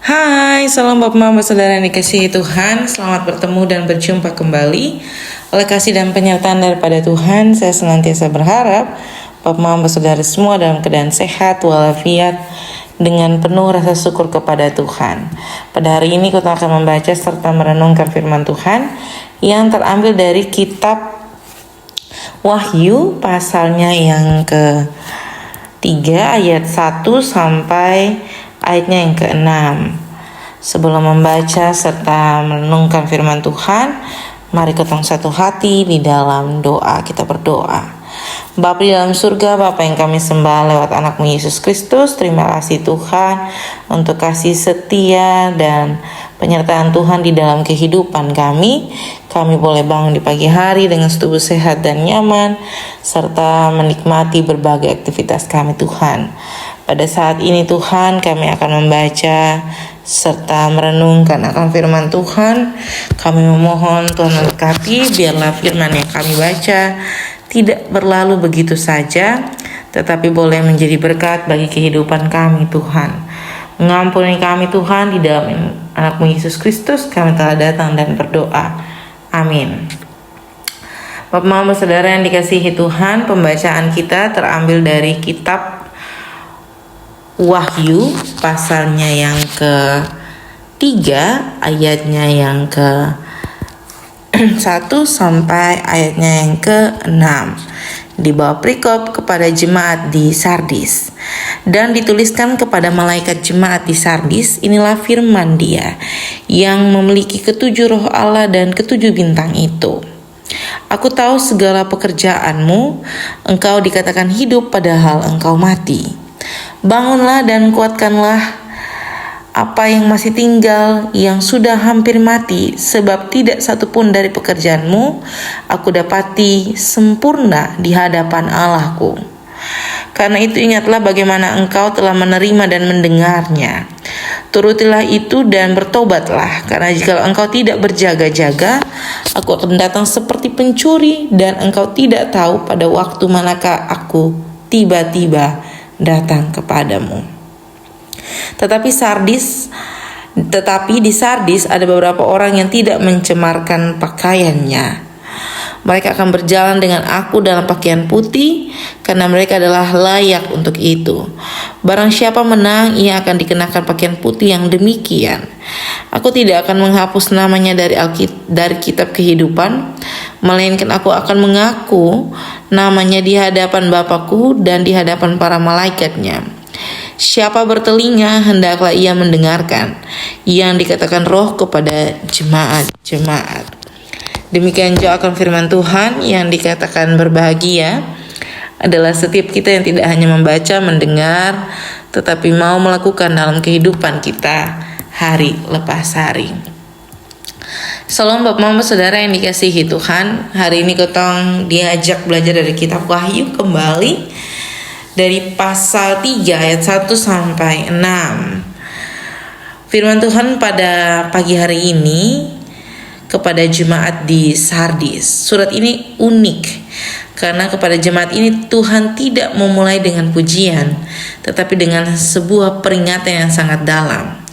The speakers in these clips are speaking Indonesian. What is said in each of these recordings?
Hai, salam Bapak Mama Saudara yang dikasihi Tuhan. Selamat bertemu dan berjumpa kembali. Oleh kasih dan penyertaan daripada Tuhan, saya senantiasa berharap Bapak Mama Saudara semua dalam keadaan sehat walafiat dengan penuh rasa syukur kepada Tuhan. Pada hari ini kita akan membaca serta merenungkan firman Tuhan yang terambil dari kitab Wahyu pasalnya yang ke-3 ayat 1 sampai ayatnya yang ke-6. Sebelum membaca serta merenungkan firman Tuhan, mari kita satu hati di dalam doa. Kita berdoa. Bapa di dalam surga, Bapa yang kami sembah lewat anakmu Yesus Kristus, terima kasih Tuhan untuk kasih setia dan penyertaan Tuhan di dalam kehidupan kami. Kami boleh bangun di pagi hari dengan tubuh sehat dan nyaman, serta menikmati berbagai aktivitas kami Tuhan. Pada saat ini Tuhan, kami akan membaca serta merenungkan akan firman Tuhan. Kami memohon Tuhan memberkati, biarlah firman yang kami baca tidak berlalu begitu saja, tetapi boleh menjadi berkat bagi kehidupan kami Tuhan. Mengampuni kami Tuhan, di dalam anakmu Yesus Kristus kami telah datang dan berdoa. Amin. Bapak Mama Saudara yang dikasihi Tuhan, pembacaan kita terambil dari kitab Wahyu pasalnya yang ke-3 ayatnya yang ke-1 sampai ayatnya yang ke-6. Di bawah perikop kepada jemaat di Sardis. Dan dituliskan kepada malaikat jemaat di Sardis, inilah firman Dia yang memiliki ketujuh roh Allah dan ketujuh bintang itu. Aku tahu segala pekerjaanmu, engkau dikatakan hidup padahal engkau mati. Bangunlah dan kuatkanlah apa yang masih tinggal, yang sudah hampir mati, sebab tidak satupun dari pekerjaanmu aku dapati sempurna di hadapan Allahku. Karena itu ingatlah bagaimana engkau telah menerima dan mendengarnya. Turutilah itu dan bertobatlah, karena jika engkau tidak berjaga-jaga, aku akan datang seperti pencuri dan engkau tidak tahu pada waktu manakah aku tiba-tiba datang kepadamu. Tetapi di Sardis ada beberapa orang yang tidak mencemarkan pakaiannya. Mereka akan berjalan dengan aku dalam pakaian putih, karena mereka adalah layak untuk itu. Barang siapa menang, ia akan dikenakan pakaian putih yang demikian. Aku tidak akan menghapus namanya dari kitab kehidupan, melainkan aku akan mengaku namanya di hadapan Bapakku dan di hadapan para malaikatnya. Siapa bertelinga, hendaklah ia mendengarkan yang dikatakan Roh kepada jemaat-jemaat. Demikian juga akan firman Tuhan yang dikatakan berbahagia adalah setiap kita yang tidak hanya membaca, mendengar, tetapi mau melakukan dalam kehidupan kita hari lepas hari. Salam Bapak Mama Saudara yang dikasihi Tuhan. Hari ini kita diajak belajar dari kitab Wahyu kembali, dari pasal 3 ayat 1 sampai 6. Firman Tuhan pada pagi hari ini kepada jemaat di Sardis. Surat ini unik karena kepada jemaat ini Tuhan tidak memulai dengan pujian, tetapi dengan sebuah peringatan yang sangat dalam.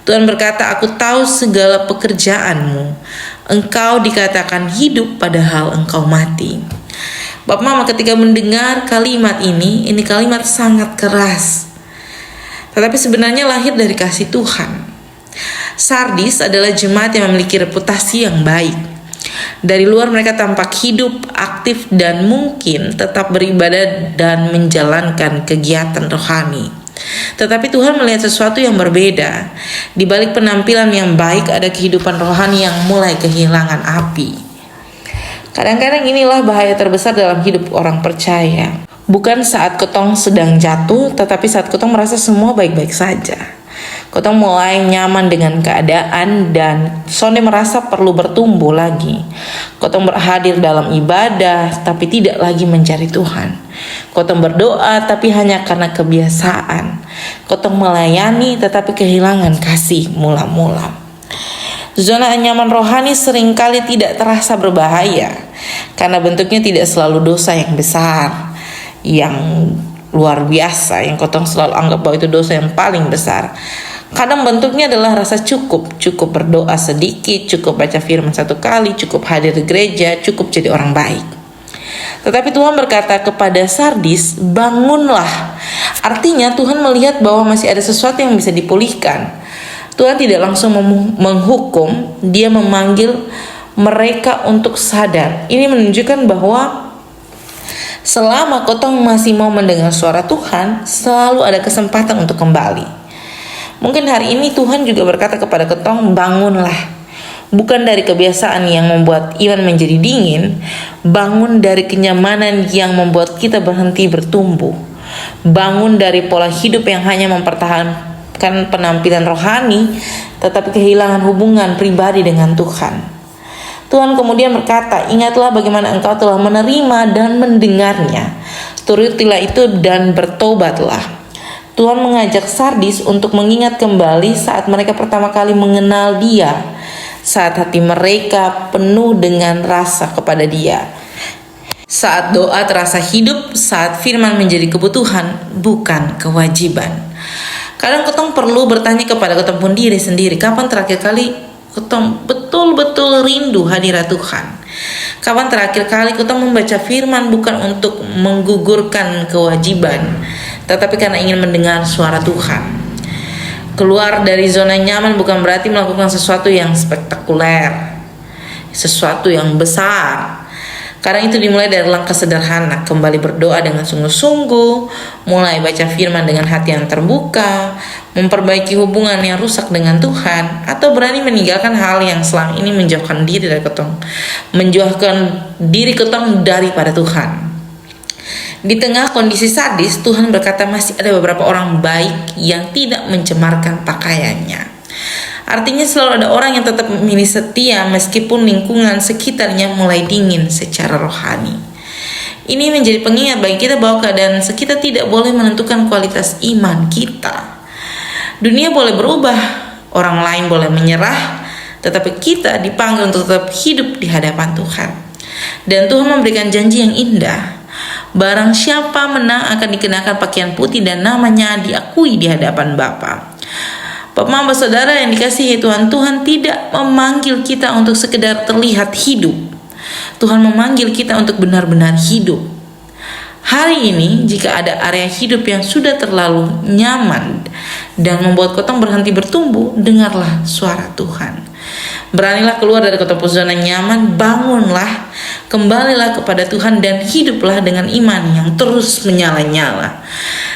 Tuhan berkata, aku tahu segala pekerjaanmu. Engkau dikatakan hidup padahal engkau mati. Bapak Mama ketika mendengar kalimat ini kalimat sangat keras. Tetapi sebenarnya lahir dari kasih Tuhan. Sardis adalah jemaat yang memiliki reputasi yang baik. Dari luar mereka tampak hidup, aktif, dan mungkin tetap beribadah dan menjalankan kegiatan rohani. Tetapi Tuhan melihat sesuatu yang berbeda. Di balik penampilan yang baik ada kehidupan rohani yang mulai kehilangan api. Kadang-kadang inilah bahaya terbesar dalam hidup orang percaya. Bukan saat kotong sedang jatuh, tetapi saat kotong merasa semua baik-baik saja. Kotong mulai nyaman dengan keadaan dan sonde merasa perlu bertumbuh lagi. Kotong berhadir dalam ibadah, tapi tidak lagi mencari Tuhan. Kotong berdoa, tapi hanya karena kebiasaan. Kotong melayani, tetapi kehilangan kasih mula-mula. Zona nyaman rohani seringkali tidak terasa berbahaya karena bentuknya tidak selalu dosa yang besar, yang luar biasa, yang kotong selalu anggap bahwa itu dosa yang paling besar. Kadang bentuknya adalah rasa cukup berdoa sedikit, cukup baca firman 1 kali, cukup hadir di gereja, cukup jadi orang baik. Tetapi Tuhan berkata kepada Sardis, bangunlah. Artinya Tuhan melihat bahwa masih ada sesuatu yang bisa dipulihkan. Tuhan tidak langsung menghukum, dia memanggil mereka untuk sadar. Ini menunjukkan bahwa selama kotong masih mau mendengar suara Tuhan, selalu ada kesempatan untuk kembali. Mungkin hari ini Tuhan juga berkata kepada kotong, bangunlah. Bukan dari kebiasaan yang membuat iman menjadi dingin, bangun dari kenyamanan yang membuat kita berhenti bertumbuh. Bangun dari pola hidup yang hanya mempertahankan penampilan rohani, tetapi kehilangan hubungan pribadi dengan Tuhan. Tuhan kemudian berkata, ingatlah bagaimana engkau telah menerima dan mendengarnya. Turutilah itu dan bertobatlah. Tuhan mengajak Sardis untuk mengingat kembali saat mereka pertama kali mengenal Dia, saat hati mereka penuh dengan rasa kepada Dia, saat doa terasa hidup, saat firman menjadi kebutuhan bukan kewajiban. Kadang ketong perlu bertanya kepada ketong pun diri sendiri, kapan terakhir kali ketong betul-betul rindu hadirat Tuhan? Kapan terakhir kali ketong membaca firman bukan untuk menggugurkan kewajiban, tetapi karena ingin mendengar suara Tuhan? Keluar dari zona nyaman bukan berarti melakukan sesuatu yang spektakuler, sesuatu yang besar. Kadang itu dimulai dari langkah sederhana, kembali berdoa dengan sungguh-sungguh, mulai baca firman dengan hati yang terbuka, memperbaiki hubungan yang rusak dengan Tuhan, atau berani meninggalkan hal yang selama ini menjauhkan diri dari ketong, menjauhkan diri ketong daripada Tuhan. Di tengah kondisi sadis, Tuhan berkata masih ada beberapa orang baik yang tidak mencemarkan pakaiannya. Artinya selalu ada orang yang tetap memilih setia meskipun lingkungan sekitarnya mulai dingin secara rohani. Ini menjadi pengingat bagi kita bahwa keadaan sekitar tidak boleh menentukan kualitas iman kita. Dunia boleh berubah, orang lain boleh menyerah, tetapi kita dipanggil untuk tetap hidup di hadapan Tuhan. Dan Tuhan memberikan janji yang indah. Barang siapa menang akan dikenakan pakaian putih dan namanya diakui di hadapan Bapa. Bapak, saudara yang dikasihi Tuhan, Tuhan tidak memanggil kita untuk sekedar terlihat hidup. Tuhan memanggil kita untuk benar-benar hidup. Hari ini, jika ada area hidup yang sudah terlalu nyaman dan membuat kotong berhenti bertumbuh, dengarlah suara Tuhan. Beranilah keluar dari kota zona nyaman, bangunlah, kembalilah kepada Tuhan dan hiduplah dengan iman yang terus menyala-nyala.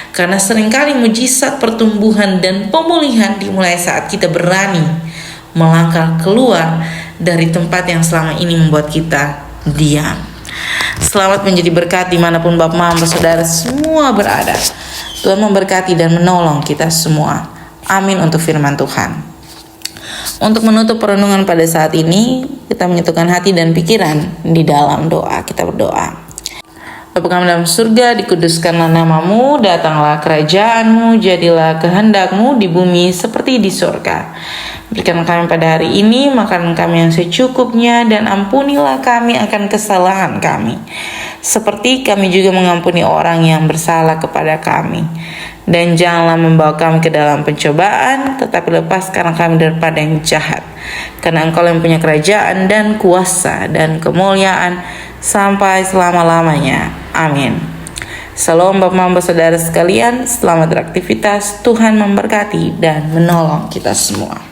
Karena seringkali mujizat pertumbuhan dan pemulihan dimulai saat kita berani melangkah keluar dari tempat yang selama ini membuat kita diam. Selamat menjadi berkat dimanapun Bapak, Mama, Saudara semua berada. Tuhan memberkati dan menolong kita semua. Amin untuk firman Tuhan. Untuk menutup perenungan pada saat ini, kita menyatukan hati dan pikiran di dalam doa. Kita berdoa. Bapa kami dalam surga, dikuduskanlah namamu, datanglah kerajaanmu, jadilah kehendakmu di bumi seperti di surga. Berikan kami pada hari ini makanan kami yang secukupnya, dan ampunilah kami akan kesalahan kami, seperti kami juga mengampuni orang yang bersalah kepada kami. Dan janganlah membawa kami ke dalam pencobaan, tetapi lepaskan kami daripada yang jahat. Karena Engkau yang punya kerajaan dan kuasa dan kemuliaan sampai selama-lamanya. Amin. Salam Bapak, Mama, Saudara sekalian. Selamat beraktivitas. Tuhan memberkati dan menolong kita semua.